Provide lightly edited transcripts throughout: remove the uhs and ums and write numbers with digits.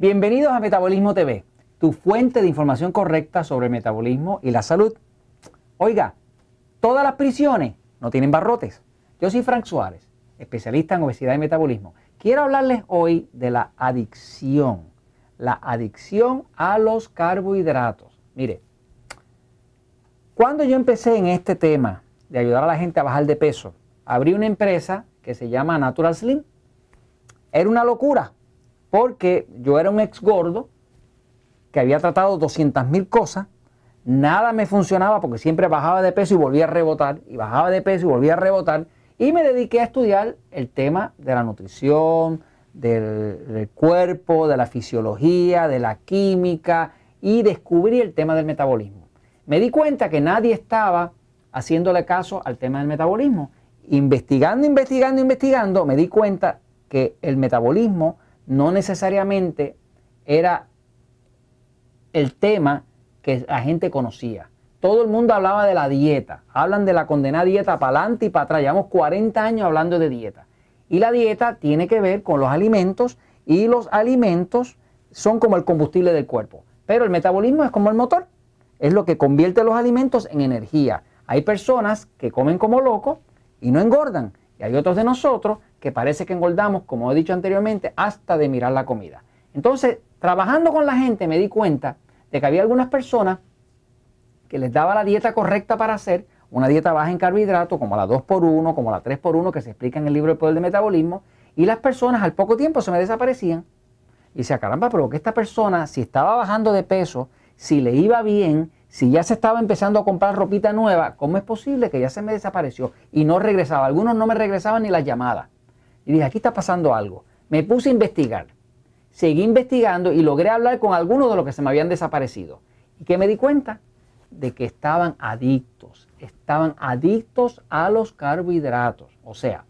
Bienvenidos a Metabolismo TV, tu fuente de información correcta sobre el metabolismo y la salud. Oiga, todas las prisiones no tienen barrotes. Yo soy Frank Suárez, especialista en obesidad y metabolismo. Quiero hablarles hoy de la adicción a los carbohidratos. Mire, cuando yo empecé en este tema de ayudar a la gente a bajar de peso, abrí una empresa que se llama Natural Slim. Era una locura, porque yo era un ex gordo que había tratado 200.000 cosas, nada me funcionaba porque siempre bajaba de peso y volvía a rebotar, y bajaba de peso y volvía a rebotar, y me dediqué a estudiar el tema de la nutrición, del cuerpo, de la fisiología, de la química, y descubrí el tema del metabolismo. Me di cuenta que nadie estaba haciéndole caso al tema del metabolismo. Investigando, me di cuenta que el metabolismo no necesariamente era el tema que la gente conocía. Todo el mundo hablaba de la dieta. Hablan de la condenada dieta para adelante y para atrás. Llevamos 40 años hablando de dieta. Y la dieta tiene que ver con los alimentos, y los alimentos son como el combustible del cuerpo. Pero el metabolismo es como el motor. Es lo que convierte los alimentos en energía. Hay personas que comen como locos y no engordan. Y hay otros de nosotros que parece que engordamos, como he dicho anteriormente, hasta de mirar la comida. Entonces, trabajando con la gente me di cuenta de que había algunas personas que les daba la dieta correcta para hacer, una dieta baja en carbohidratos, como la 2x1, como la 3x1, que se explica en el libro El Poder del Metabolismo, y las personas al poco tiempo se me desaparecían. Y decía, caramba, pero que esta persona, si estaba bajando de peso, si le iba bien, si ya se estaba empezando a comprar ropita nueva, ¿cómo es posible que ya se me desapareció y no regresaba? Algunos no me regresaban ni las llamadas. Y dije, aquí está pasando algo. Me puse a investigar. Seguí investigando y logré hablar con algunos de los que se me habían desaparecido. ¿Y qué me di cuenta? De que estaban adictos a los carbohidratos. O sea,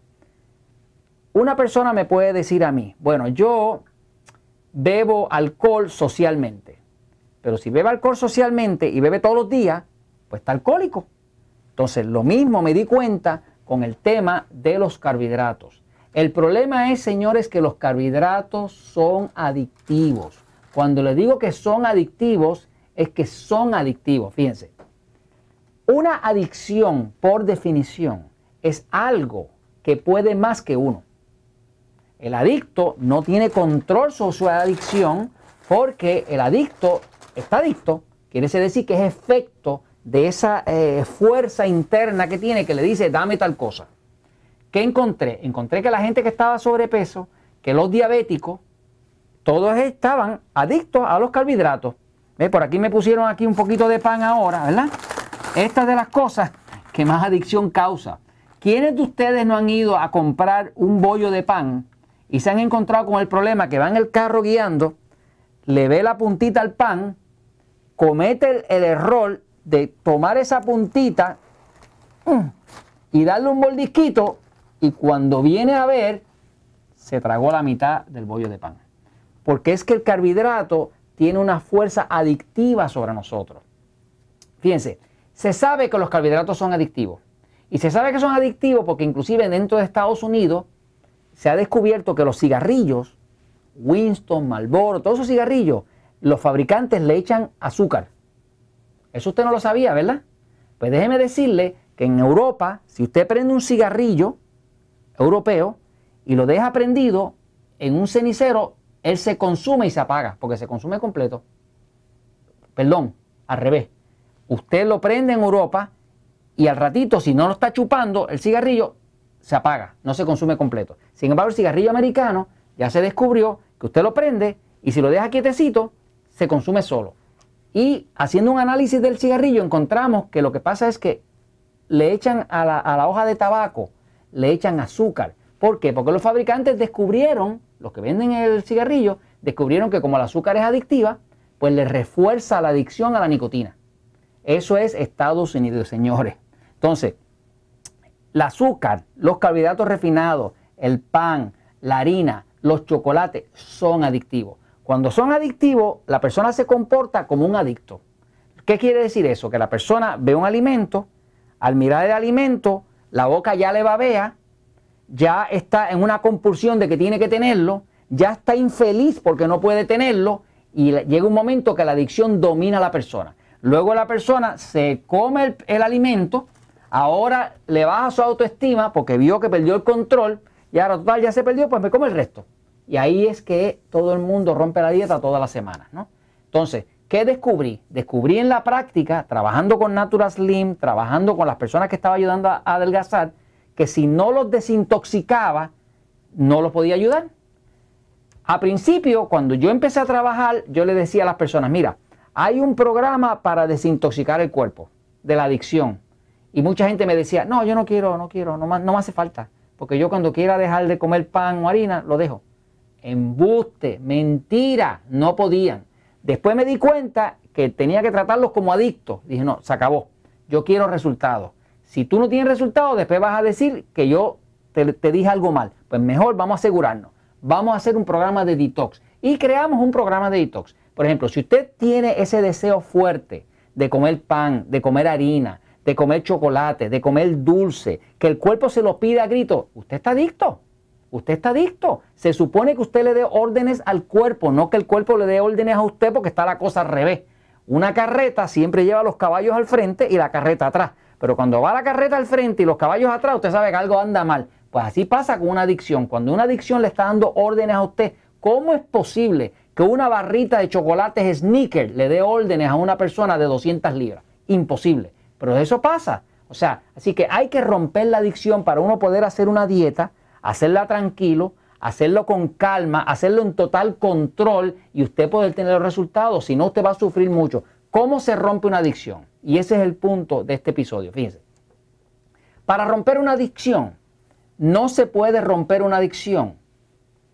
una persona me puede decir a mí, bueno, yo bebo alcohol socialmente. Pero si bebe alcohol socialmente y bebe todos los días, pues está alcohólico. Entonces, lo mismo me di cuenta con el tema de los carbohidratos. El problema es, señores, que los carbohidratos son adictivos. Cuando les digo que son adictivos, es que son adictivos. Fíjense, una adicción, por definición, es algo que puede más que uno. El adicto no tiene control sobre su adicción, porque el adicto está adicto, quiere decir que es efecto de esa fuerza interna que tiene, que le dice, dame tal cosa. ¿Qué encontré? Encontré que la gente que estaba sobrepeso, que los diabéticos, todos estaban adictos a los carbohidratos. ¿Ve? Por aquí me pusieron aquí un poquito de pan ahora, ¿verdad? Esta es de las cosas que más adicción causa. ¿Quiénes de ustedes no han ido a comprar un bollo de pan y se han encontrado con el problema que va en el carro guiando, le ve la puntita al pan, comete el error de tomar esa puntita y darle un mordisquito, y cuando viene a ver, se tragó la mitad del bollo de pan? Porque es que el carbohidrato tiene una fuerza adictiva sobre nosotros. Fíjense, se sabe que los carbohidratos son adictivos. Y se sabe que son adictivos porque inclusive dentro de Estados Unidos se ha descubierto que los cigarrillos, Winston, Marlboro, todos esos cigarrillos, los fabricantes le echan azúcar. Eso usted no lo sabía, ¿verdad? Pues déjeme decirle que en Europa, si usted prende un cigarrillo europeo y lo deja prendido en un cenicero, él se consume y se apaga, porque se consume completo. Perdón, al revés. Usted lo prende en Europa y al ratito, si no lo está chupando, el cigarrillo se apaga, no se consume completo. Sin embargo, el cigarrillo americano ya se descubrió que usted lo prende y si lo deja quietecito, se consume solo. Y haciendo un análisis del cigarrillo encontramos que lo que pasa es que le echan a la hoja de tabaco, le echan azúcar. ¿Por qué? Porque los fabricantes descubrieron, los que venden el cigarrillo, descubrieron que como el azúcar es adictiva, pues le refuerza la adicción a la nicotina. Eso es Estados Unidos, señores. Entonces, el azúcar, los carbohidratos refinados, el pan, la harina, los chocolates son adictivos. Cuando son adictivos, la persona se comporta como un adicto. ¿Qué quiere decir eso? Que la persona ve un alimento, al mirar el alimento, la boca ya le babea, ya está en una compulsión de que tiene que tenerlo, ya está infeliz porque no puede tenerlo y llega un momento que la adicción domina a la persona. Luego la persona se come el alimento, ahora le baja su autoestima porque vio que perdió el control y ahora total ya se perdió, pues me come el resto. Y ahí es que todo el mundo rompe la dieta todas las semanas, ¿no? Entonces, ¿qué descubrí? Descubrí en la práctica, trabajando con Natural Slim, trabajando con las personas que estaba ayudando a adelgazar, que si no los desintoxicaba, no los podía ayudar. A principio, cuando yo empecé a trabajar, yo le decía a las personas, mira, hay un programa para desintoxicar el cuerpo de la adicción. Y mucha gente me decía, no, yo no quiero, no me hace falta. Porque yo cuando quiera dejar de comer pan o harina, lo dejo. Embuste, mentira, no podían. Después me di cuenta que tenía que tratarlos como adictos. Dije, no, se acabó. Yo quiero resultados. Si tú no tienes resultados, después vas a decir que yo te dije algo mal. Pues mejor vamos a asegurarnos. Vamos a hacer un programa de detox. Y creamos un programa de detox. Por ejemplo, si usted tiene ese deseo fuerte de comer pan, de comer harina, de comer chocolate, de comer dulce, que el cuerpo se lo pide a gritos, usted está adicto. Usted está adicto. Se supone que usted le dé órdenes al cuerpo, no que el cuerpo le dé órdenes a usted porque está la cosa al revés. Una carreta siempre lleva los caballos al frente y la carreta atrás. Pero cuando va la carreta al frente y los caballos atrás, usted sabe que algo anda mal. Pues así pasa con una adicción. Cuando una adicción le está dando órdenes a usted, ¿cómo es posible que una barrita de chocolates Snickers le dé órdenes a una persona de 200 libras? Imposible. Pero eso pasa. O sea, así que hay que romper la adicción para uno poder hacer una dieta, hacerla tranquilo, hacerlo con calma, hacerlo en total control y usted poder tener los resultados. Si no, usted va a sufrir mucho. ¿Cómo se rompe una adicción? Y ese es el punto de este episodio. Fíjense. Para romper una adicción, no se puede romper una adicción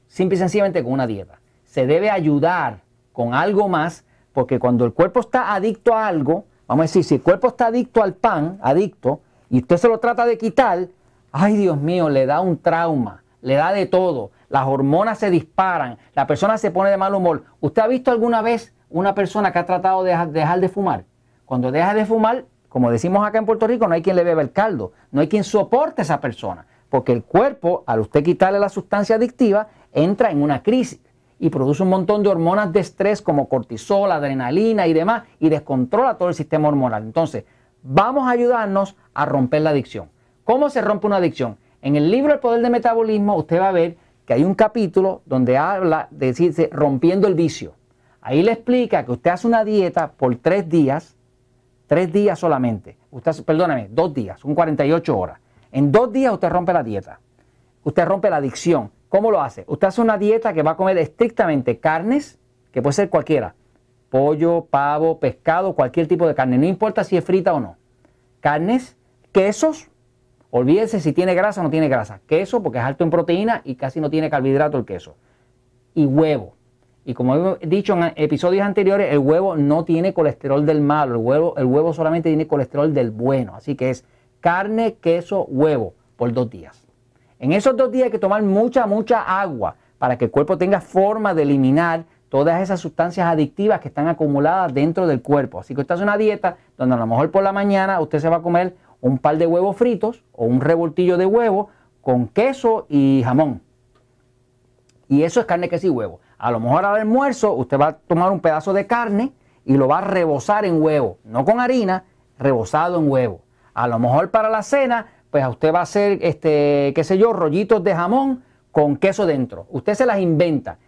simple y sencillamente con una dieta. Se debe ayudar con algo más, porque cuando el cuerpo está adicto a algo, vamos a decir, si el cuerpo está adicto al pan, adicto, y usted se lo trata de quitar, ay Dios mío, le da un trauma, le da de todo, las hormonas se disparan, la persona se pone de mal humor. ¿Usted ha visto alguna vez una persona que ha tratado de dejar de fumar? Cuando deja de fumar, como decimos acá en Puerto Rico, no hay quien le beba el caldo, no hay quien soporte a esa persona, porque el cuerpo, al usted quitarle la sustancia adictiva, entra en una crisis y produce un montón de hormonas de estrés como cortisol, adrenalina y demás, y descontrola todo el sistema hormonal. Entonces, vamos a ayudarnos a romper la adicción. ¿Cómo se rompe una adicción? En el libro El Poder del Metabolismo, usted va a ver que hay un capítulo donde habla de decirse rompiendo el vicio. Ahí le explica que usted hace una dieta por 3 días solamente. Perdóname, 2 días, son 48 horas. En 2 días usted rompe la dieta. Usted rompe la adicción. ¿Cómo lo hace? Usted hace una dieta que va a comer estrictamente carnes, que puede ser cualquiera. Pollo, pavo, pescado, cualquier tipo de carne. No importa si es frita o no. Carnes, quesos. Olvídese si tiene grasa o no tiene grasa. Queso porque es alto en proteína y casi no tiene carbohidrato el queso. Y huevo. Y como he dicho en episodios anteriores, el huevo no tiene colesterol del malo. El huevo solamente tiene colesterol del bueno. Así que es carne, queso, huevo por 2 días. En esos 2 días hay que tomar mucha agua para que el cuerpo tenga forma de eliminar todas esas sustancias adictivas que están acumuladas dentro del cuerpo. Así que usted hace una dieta donde a lo mejor por la mañana usted se va a comer un par de huevos fritos o un revoltillo de huevo con queso y jamón. Y eso es carne, queso y huevo. A lo mejor al almuerzo usted va a tomar un pedazo de carne y lo va a rebozar en huevo. No con harina, rebozado en huevo. A lo mejor para la cena, pues a usted va a hacer, qué sé yo, rollitos de jamón con queso dentro. Usted se las inventa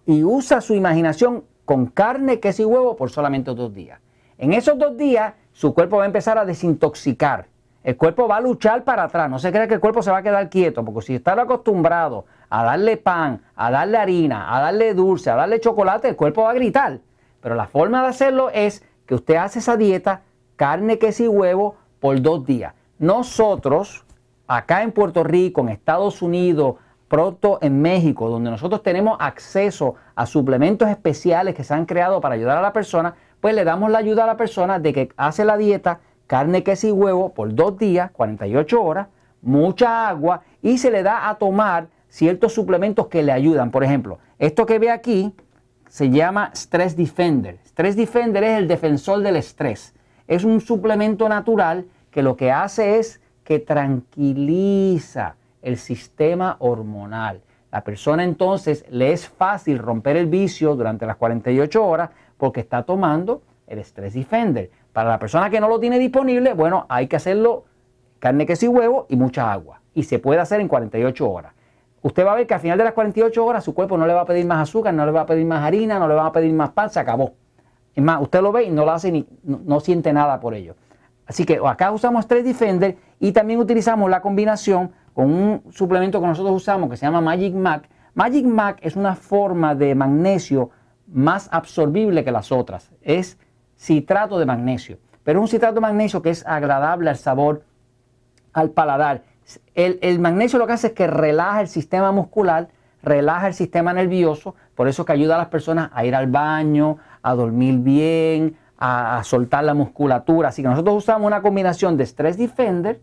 y usa su imaginación con carne, queso y huevo por solamente 2 días. En esos 2 días, su cuerpo va a empezar a desintoxicar. El cuerpo va a luchar para atrás. No se cree que el cuerpo se va a quedar quieto, porque si está acostumbrado a darle pan, a darle harina, a darle dulce, a darle chocolate, el cuerpo va a gritar. Pero la forma de hacerlo es que usted hace esa dieta, carne, queso y huevo, por 2 días. Nosotros, acá en Puerto Rico, en Estados Unidos, pronto en México, donde nosotros tenemos acceso a suplementos especiales que se han creado para ayudar a la persona, pues le damos la ayuda a la persona de que hace la dieta, carne, queso y huevo por 2 días, 48 horas, mucha agua y se le da a tomar ciertos suplementos que le ayudan. Por ejemplo, esto que ve aquí se llama Stress Defender. Stress Defender es el defensor del estrés. Es un suplemento natural que lo que hace es que tranquiliza el sistema hormonal. La persona entonces le es fácil romper el vicio durante las 48 horas porque está tomando el Stress Defender. Para la persona que no lo tiene disponible, bueno, hay que hacerlo carne, queso y huevo y mucha agua. Y se puede hacer en 48 horas. Usted va a ver que al final de las 48 horas su cuerpo no le va a pedir más azúcar, no le va a pedir más harina, no le va a pedir más pan, se acabó. Es más, usted lo ve y no lo hace no siente nada por ello. Así que acá usamos Stress Defender y también utilizamos la combinación con un suplemento que nosotros usamos que se llama Magic Mac. Magic Mac es una forma de magnesio más absorbible que las otras. Es citrato de magnesio, pero es un citrato de magnesio que es agradable al sabor, al paladar. El magnesio lo que hace es que relaja el sistema muscular, relaja el sistema nervioso, por eso que ayuda a las personas a ir al baño, a dormir bien, a soltar la musculatura. Así que nosotros usamos una combinación de Stress Defender,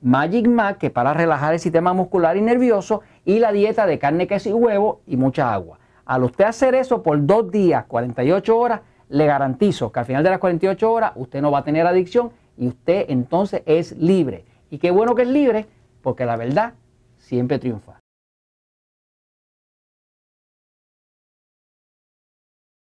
Magic Mac, que para relajar el sistema muscular y nervioso, y la dieta de carne, queso y huevo y mucha agua. Al usted hacer eso por 2 días, 48 horas, le garantizo que al final de las 48 horas usted no va a tener adicción y usted entonces es libre. Y qué bueno que es libre, porque la verdad siempre triunfa.